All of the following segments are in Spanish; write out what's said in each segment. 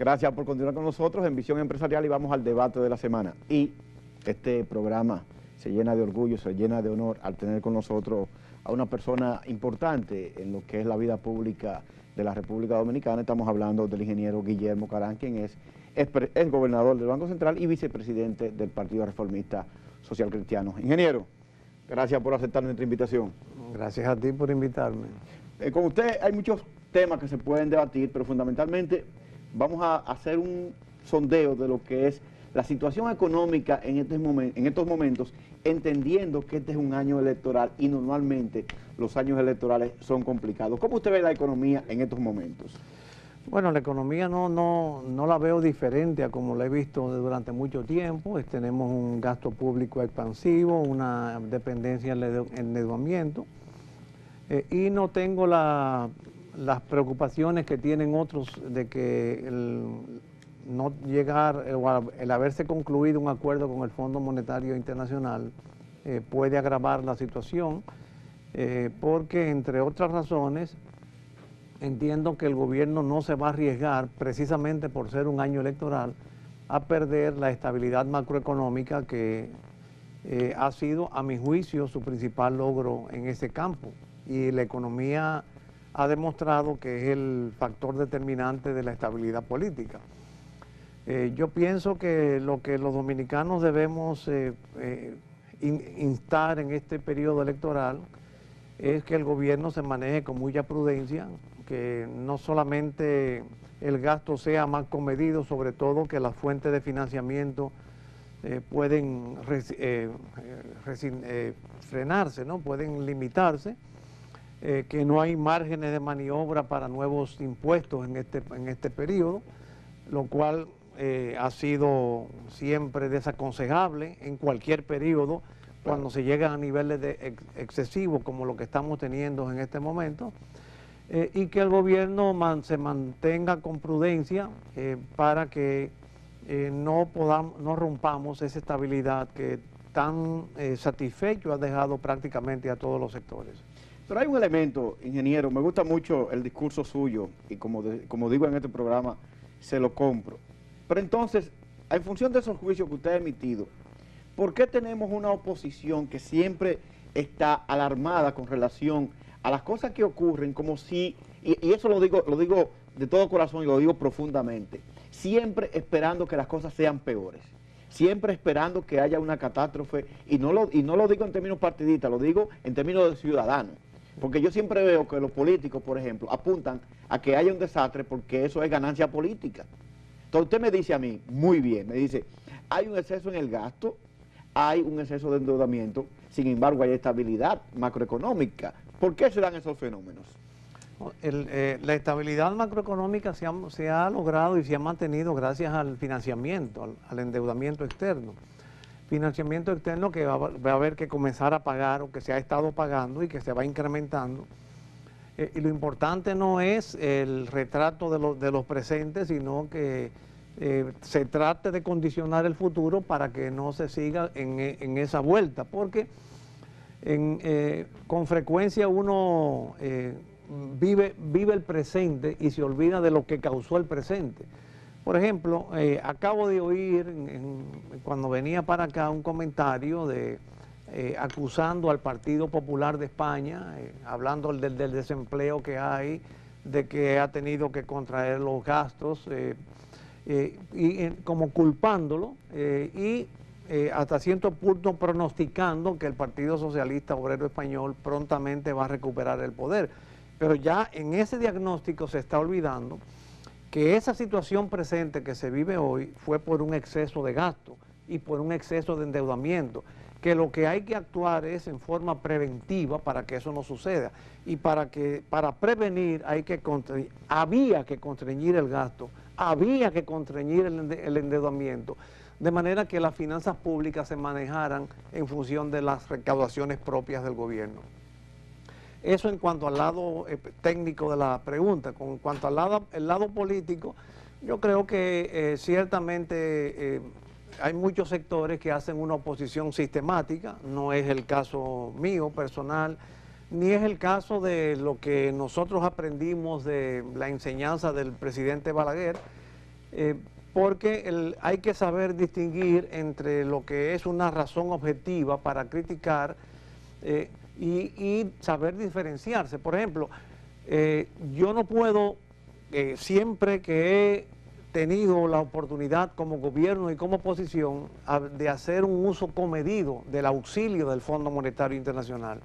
Gracias por continuar con nosotros en Visión Empresarial y vamos al debate de la semana. Y este programa se llena de orgullo, se llena de honor al tener con nosotros a una persona importante en lo que es la vida pública de la República Dominicana. Estamos hablando del ingeniero Guillermo Carán, quien es gobernador del Banco Central y vicepresidente del Partido Reformista Social Cristiano. Ingeniero, gracias por aceptar nuestra invitación. Gracias a ti por invitarme. Con usted hay muchos temas que se pueden debatir, pero fundamentalmente vamos a hacer un sondeo de lo que es la situación económica en estos momentos, entendiendo que este es un año electoral y normalmente los años electorales son complicados. ¿Cómo usted ve la economía en estos momentos? Bueno, la economía no la veo diferente a como la he visto durante mucho tiempo. Tenemos un gasto público expansivo, una dependencia en el endeudamiento y no tengo las preocupaciones que tienen otros de que no llegar o el haberse concluido un acuerdo con el Fondo Monetario Internacional puede agravar la situación porque, entre otras razones, entiendo que el gobierno no se va a arriesgar, precisamente por ser un año electoral, a perder la estabilidad macroeconómica que ha sido, a mi juicio, su principal logro en ese campo. Y la economía ha demostrado que es el factor determinante de la estabilidad política. Yo pienso que lo que los dominicanos debemos instar en este periodo electoral es que el gobierno se maneje con mucha prudencia, que no solamente el gasto sea más comedido, sobre todo que las fuentes de financiamiento pueden frenarse, ¿no? Pueden limitarse, que no hay márgenes de maniobra para nuevos impuestos en este periodo, lo cual ha sido siempre desaconsejable en cualquier periodo cuando se llega a niveles excesivos como lo que estamos teniendo en este momento, y que el gobierno se mantenga con prudencia para que no rompamos esa estabilidad que tan satisfecho ha dejado prácticamente a todos los sectores. Pero hay un elemento, ingeniero, me gusta mucho el discurso suyo y como digo en este programa, se lo compro. Pero entonces, en función de esos juicios que usted ha emitido, ¿por qué tenemos una oposición que siempre está alarmada con relación a las cosas que ocurren como si, y eso lo digo de todo corazón y lo digo profundamente, siempre esperando que las cosas sean peores, siempre esperando que haya una catástrofe, y no lo digo en términos partidistas, lo digo en términos de ciudadanos, porque yo siempre veo que los políticos, por ejemplo, apuntan a que haya un desastre porque eso es ganancia política. Entonces usted me dice a mí, muy bien, me dice, hay un exceso en el gasto, hay un exceso de endeudamiento, sin embargo hay estabilidad macroeconómica. ¿Por qué se dan esos fenómenos? La estabilidad macroeconómica se ha logrado y se ha mantenido gracias al financiamiento, al endeudamiento externo. Financiamiento externo que va a haber que comenzar a pagar o que se ha estado pagando y que se va incrementando. Y lo importante no es el retrato de los presentes, sino que se trate de condicionar el futuro para que no se siga en esa vuelta, porque con frecuencia uno vive el presente y se olvida de lo que causó el presente. Por ejemplo, acabo de oír cuando venía para acá un comentario acusando al Partido Popular de España, hablando del desempleo que hay, de que ha tenido que contraer los gastos, como culpándolo y hasta cierto punto pronosticando que el Partido Socialista Obrero Español prontamente va a recuperar el poder. Pero ya en ese diagnóstico se está olvidando que esa situación presente que se vive hoy fue por un exceso de gasto y por un exceso de endeudamiento, que lo que hay que actuar es en forma preventiva para que eso no suceda, y para prevenir había que constreñir el gasto, había que constreñir el endeudamiento, de manera que las finanzas públicas se manejaran en función de las recaudaciones propias del gobierno. Eso en cuanto al lado técnico de la pregunta. En cuanto al lado político, yo creo que ciertamente hay muchos sectores que hacen una oposición sistemática. No es el caso mío personal, ni es el caso de lo que nosotros aprendimos de la enseñanza del presidente Balaguer, porque hay que saber distinguir entre lo que es una razón objetiva para criticar y saber diferenciarse. Por ejemplo, yo no puedo, siempre que he tenido la oportunidad como gobierno y como oposición de hacer un uso comedido del auxilio del Fondo Monetario Internacional.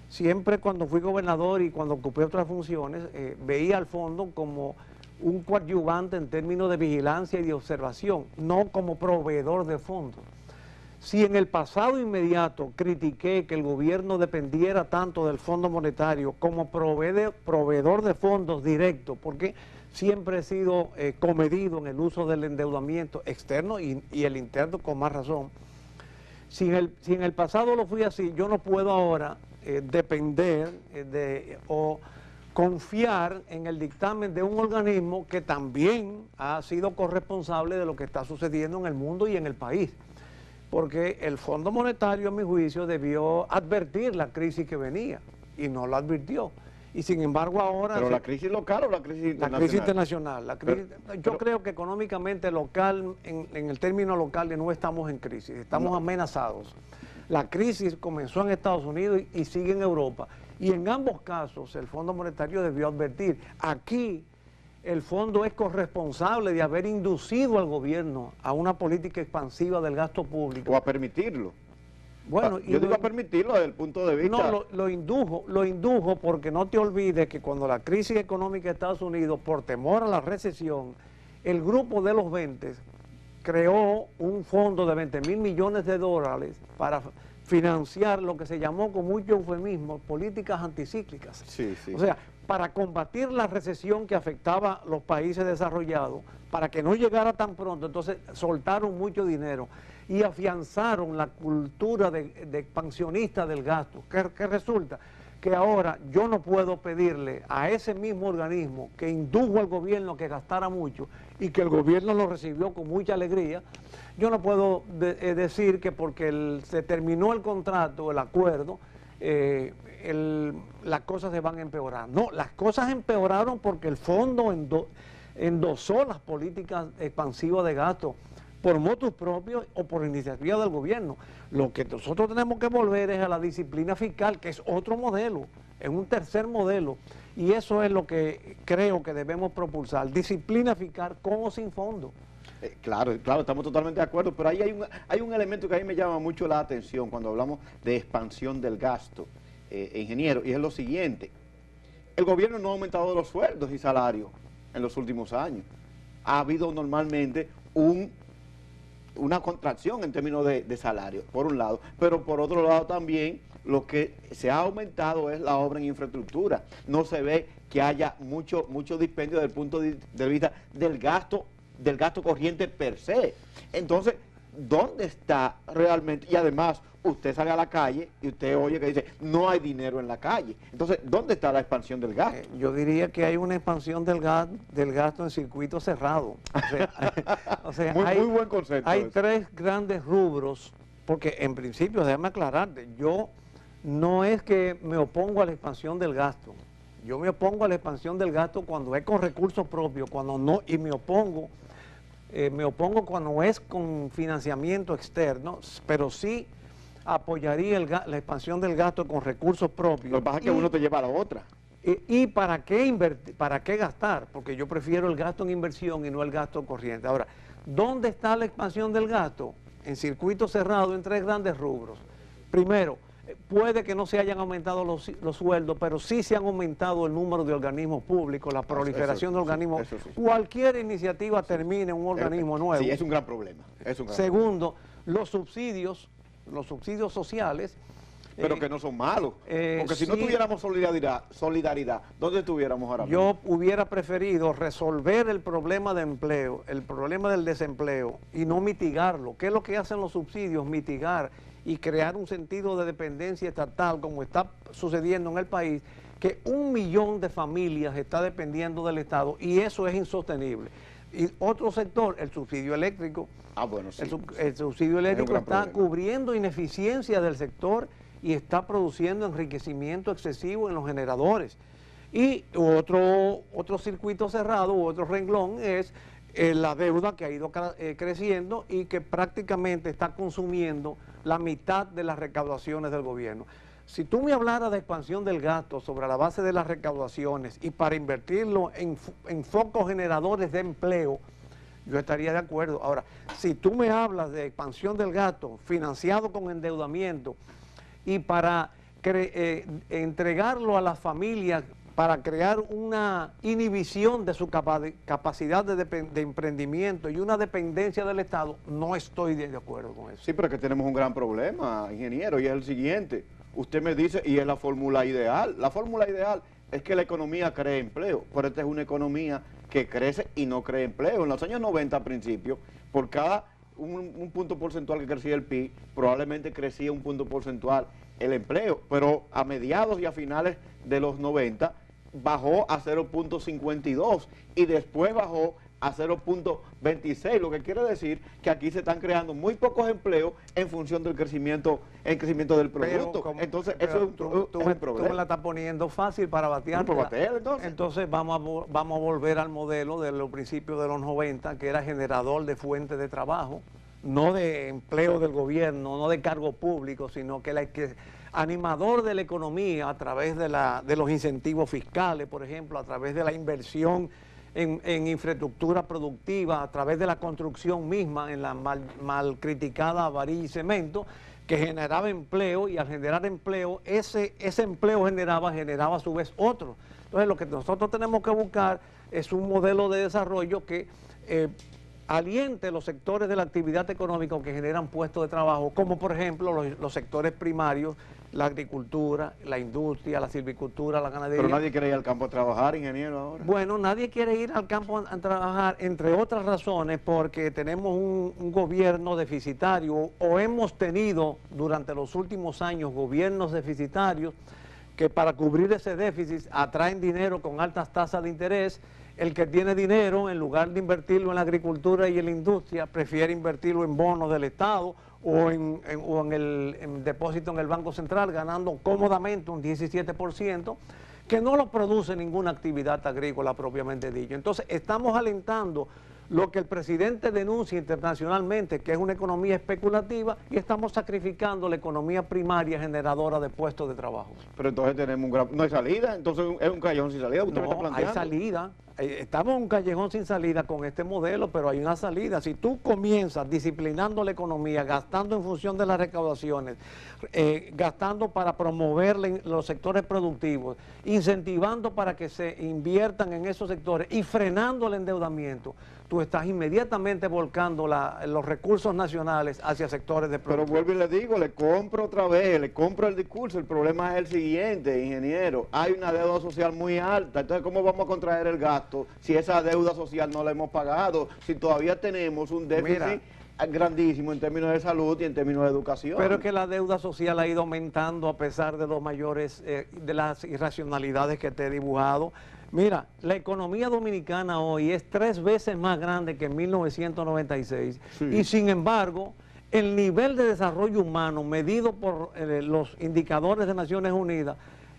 Siempre cuando fui gobernador y cuando ocupé otras funciones, veía al fondo como un coadyuvante en términos de vigilancia y de observación, no como proveedor de fondos. Si en el pasado inmediato critiqué que el gobierno dependiera tanto del Fondo Monetario como proveedor de fondos directos, porque siempre he sido comedido en el uso del endeudamiento externo y el interno con más razón. Si en el pasado lo fui así, yo no puedo ahora depender o confiar en el dictamen de un organismo que también ha sido corresponsable de lo que está sucediendo en el mundo y en el país. Porque el Fondo Monetario, a mi juicio, debió advertir la crisis que venía y no la advirtió. Y sin embargo ahora... ¿Pero la crisis local o la crisis internacional? La crisis internacional. Yo creo que económicamente local, en el término local, no estamos en crisis, estamos amenazados. La crisis comenzó en Estados Unidos y sigue en Europa. Y en ambos casos el Fondo Monetario debió advertir. Aquí el fondo es corresponsable de haber inducido al gobierno a una política expansiva del gasto público. O a permitirlo. Bueno, yo digo a permitirlo desde el punto de vista... No, lo indujo porque no te olvides que cuando la crisis económica de Estados Unidos, por temor a la recesión, el grupo de los 20 creó un fondo de 20.000 millones de dólares para financiar lo que se llamó con mucho eufemismo políticas anticíclicas. Sí, sí. O sea, para combatir la recesión que afectaba a los países desarrollados, para que no llegara tan pronto, entonces soltaron mucho dinero y afianzaron la cultura de expansionista del gasto. ¿Qué resulta? Que ahora yo no puedo pedirle a ese mismo organismo que indujo al gobierno que gastara mucho y que el gobierno lo recibió con mucha alegría, yo no puedo decir que porque se terminó el contrato, el acuerdo, las cosas se van a empeorar. No, las cosas empeoraron porque el fondo endosó las políticas expansivas de gasto por motus propios o por iniciativa del gobierno. Lo que nosotros tenemos que volver es a la disciplina fiscal, que es otro modelo, es un tercer modelo, y eso es lo que creo que debemos propulsar, disciplina fiscal con o sin fondo. Claro, estamos totalmente de acuerdo, pero ahí hay un elemento que a mí me llama mucho la atención cuando hablamos de expansión del gasto, ingeniero, y es lo siguiente: el gobierno no ha aumentado los sueldos y salarios en los últimos años. Ha habido normalmente una contracción en términos de salario, por un lado, pero por otro lado también lo que se ha aumentado es la obra en infraestructura. No se ve que haya mucho dispendio desde el punto de vista del gasto corriente per se. Entonces, ¿dónde está realmente? Y además, usted sale a la calle y usted oye que dice, no hay dinero en la calle. Entonces, ¿dónde está la expansión del gasto? Yo diría que hay una expansión del gasto en circuito cerrado. O sea, muy buen concepto. Hay tres grandes rubros, porque en principio, déjame aclararte, yo no es que me opongo a la expansión del gasto. Yo me opongo a la expansión del gasto cuando es con recursos propios, cuando no, y me opongo cuando es con financiamiento externo, pero sí apoyaría la expansión del gasto con recursos propios. Lo que pasa es que uno te lleva a la otra. ¿Y para qué invertir, para qué gastar? Porque yo prefiero el gasto en inversión y no el gasto corriente. Ahora, ¿dónde está la expansión del gasto? En circuito cerrado en tres grandes rubros. Primero, puede que no se hayan aumentado los sueldos, pero sí se han aumentado el número de organismos públicos, la proliferación de organismos. Sí. Cualquier iniciativa termina en un organismo nuevo. Sí, es un gran problema. Segundo, los subsidios sociales. Pero que no son malos. Porque si sí, no tuviéramos solidaridad, ¿dónde estuviéramos ahora mismo? Yo hubiera preferido resolver el problema de empleo, el problema del desempleo, y no mitigarlo. ¿Qué es lo que hacen los subsidios? Mitigar y crear un sentido de dependencia estatal, como está sucediendo en el país, que 1 millón de familias está dependiendo del Estado, y eso es insostenible. Y otro sector, el subsidio eléctrico. Bueno, sí. El subsidio eléctrico está problema. cubriendo ineficiencia del sector y está produciendo enriquecimiento excesivo en los generadores. Y otro circuito cerrado, u otro renglón, es la deuda que ha ido creciendo y que prácticamente está consumiendo la mitad de las recaudaciones del gobierno. Si tú me hablaras de expansión del gasto sobre la base de las recaudaciones y para invertirlo en focos generadores de empleo, yo estaría de acuerdo. Ahora, si tú me hablas de expansión del gasto financiado con endeudamiento y para entregarlo a las familias para crear una inhibición de su capacidad de emprendimiento y una dependencia del Estado, no estoy de acuerdo con eso. Sí, pero es que tenemos un gran problema, ingeniero, y es el siguiente. Usted me dice, y es la fórmula ideal. La fórmula ideal es que la economía cree empleo, pero esta es una economía que crece y no crea empleo. En los años 90, al principio, por cada un punto porcentual que crecía el PIB, probablemente crecía un punto porcentual el empleo, pero a mediados y a finales de los 90 bajó a 0.52 y después bajó a 0.26, lo que quiere decir que aquí se están creando muy pocos empleos en función del crecimiento del producto. Entonces, eso es un problema. Tú me la estás poniendo fácil para batear. Entonces vamos a volver al modelo de los principios de los 90, que era generador de fuentes de trabajo, no de empleo del gobierno, no de cargo público, sino que animador de la economía a través de los incentivos fiscales, por ejemplo, a través de la inversión en infraestructura productiva, a través de la construcción misma, en la mal criticada varilla y cemento, que generaba empleo, y al generar empleo, ese empleo generaba a su vez otro. Entonces, lo que nosotros tenemos que buscar es un modelo de desarrollo que aliente los sectores de la actividad económica que generan puestos de trabajo, como por ejemplo los sectores primarios, la agricultura, la industria, la silvicultura, la ganadería. Pero nadie quiere ir al campo a trabajar, ingeniero, ahora. Bueno, nadie quiere ir al campo a trabajar, entre otras razones, porque tenemos un gobierno deficitario, o hemos tenido durante los últimos años gobiernos deficitarios que para cubrir ese déficit atraen dinero con altas tasas de interés. El que tiene dinero, en lugar de invertirlo en la agricultura y en la industria, prefiere invertirlo en bonos del Estado o en depósito en el Banco Central, ganando cómodamente un 17%, que no lo produce ninguna actividad agrícola propiamente dicho. Entonces, estamos alentando lo que el presidente denuncia internacionalmente, que es una economía especulativa, y estamos sacrificando la economía primaria generadora de puestos de trabajo. Pero entonces tenemos no hay salida, entonces es un callejón sin salida. ¿Usted me está planteando? Hay salida. Estamos en un callejón sin salida con este modelo, pero hay una salida. Si tú comienzas disciplinando la economía, gastando en función de las recaudaciones, gastando para promover los sectores productivos, incentivando para que se inviertan en esos sectores y frenando el endeudamiento, tú estás inmediatamente volcando los recursos nacionales hacia sectores de producción. Pero vuelvo y le digo, le compro otra vez, le compro el discurso. El problema es el siguiente, ingeniero. Hay una deuda social muy alta. Entonces, ¿cómo vamos a contraer el gasto si esa deuda social no la hemos pagado? Si todavía tenemos un déficit grandísimo en términos de salud y en términos de educación. Pero es que la deuda social ha ido aumentando a pesar de los mayores, de las irracionalidades que te he dibujado. Mira, la economía dominicana hoy es 3 veces más grande que en 1996 y sin embargo el nivel de desarrollo humano medido por los indicadores de Naciones Unidas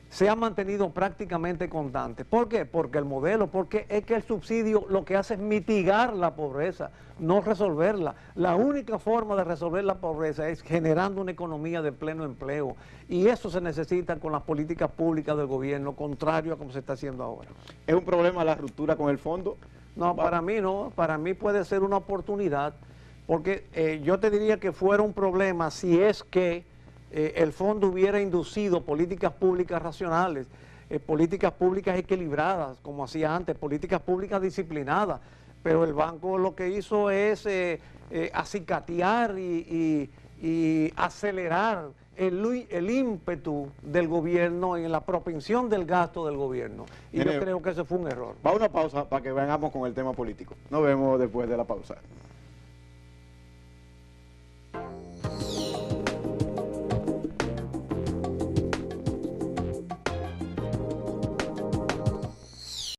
se ha mantenido prácticamente constante. ¿Por qué? Porque es que el subsidio lo que hace es mitigar la pobreza, no resolverla. La única forma de resolver la pobreza es generando una economía de pleno empleo, y eso se necesita con las políticas públicas del gobierno, contrario a como se está haciendo ahora. ¿Es un problema la ruptura con el fondo? No, para mí no, para mí puede ser una oportunidad, porque yo te diría que fuera un problema si es que el fondo hubiera inducido políticas públicas racionales, políticas públicas equilibradas, como hacía antes, políticas públicas disciplinadas, pero el banco lo que hizo es acicatear y acelerar el ímpetu del gobierno en la propensión del gasto del gobierno. Y yo creo que ese fue un error. Va a una pausa para que vengamos con el tema político. Nos vemos después de la pausa.